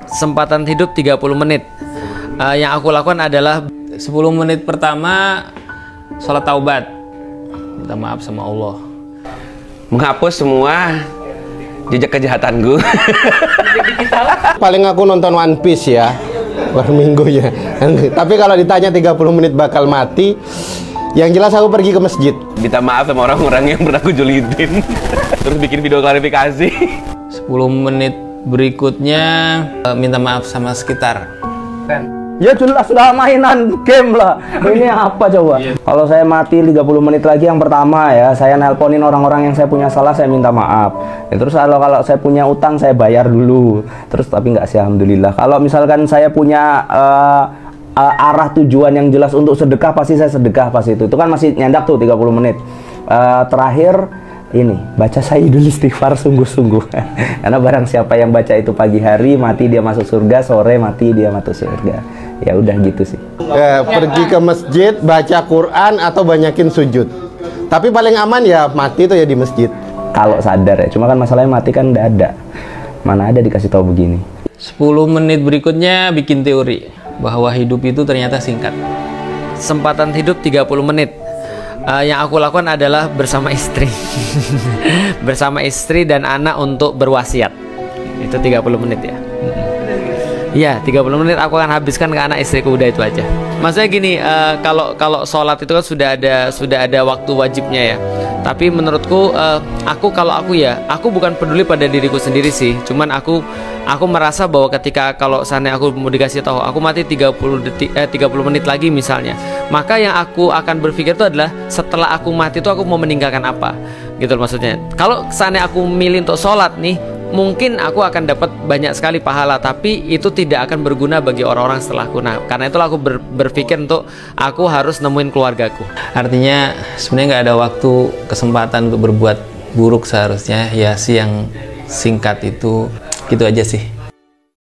Kesempatan hidup 30 menit. Yang aku lakukan adalah 10 menit pertama sholat taubat, minta maaf sama Allah, menghapus semua jejak kejahatanku. Paling aku nonton One Piece ya per minggunya. Tapi kalau ditanya 30 menit bakal mati, yang jelas aku pergi ke masjid, Minta maaf sama orang-orang yang pernah aku julitin. Terus bikin video klarifikasi. 10 menit berikutnya minta maaf sama sekitar. Ya jelas lah, mainan game lah. Ini apa coba? Kalau saya mati 30 menit lagi, yang pertama ya, saya nelponin orang-orang yang saya punya salah, saya minta maaf. Ya, terus kalau saya punya utang, saya bayar dulu. Terus tapi nggak sih, alhamdulillah. Kalau misalkan saya punya arah tujuan yang jelas untuk sedekah, pasti saya sedekah pas itu. Itu kan masih nyandak tuh 30 menit. Terakhir ini, baca Sayyidul Istighfar sungguh-sungguh. Karena barang siapa yang baca itu pagi hari, mati dia masuk surga, sore mati dia masuk surga. Ya udah gitu sih. pergi ke masjid, baca Quran atau banyakin sujud. Tapi paling aman ya mati tuh ya di masjid. Kalau sadar ya, cuma kan masalahnya mati kan nggak ada. Mana ada dikasih tahu begini. 10 menit berikutnya bikin teori bahwa hidup itu ternyata singkat. Kesempatan hidup 30 menit. Yang aku lakukan adalah bersama istri. Bersama istri dan anak untuk berwasiat. Itu 30 menit ya. Iya, 30 menit aku akan habiskan ke anak istriku, udah itu aja. Maksudnya gini, kalau sholat itu kan sudah ada waktu wajibnya ya. Tapi menurutku, aku bukan peduli pada diriku sendiri sih. Cuman aku merasa bahwa ketika kalau sana aku mau dikasih tahu aku mati 30 menit lagi misalnya, maka yang aku akan berpikir itu adalah setelah aku mati itu aku mau meninggalkan apa, gitu maksudnya. Kalau sana aku milih untuk sholat nih, mungkin aku akan dapat banyak sekali pahala, tapi itu tidak akan berguna bagi orang-orang setelahku. Nah, karena itulah aku berpikir untuk aku harus nemuin keluargaku. Artinya sebenarnya nggak ada waktu, kesempatan untuk berbuat buruk seharusnya. Ya sih, yang singkat itu gitu aja sih.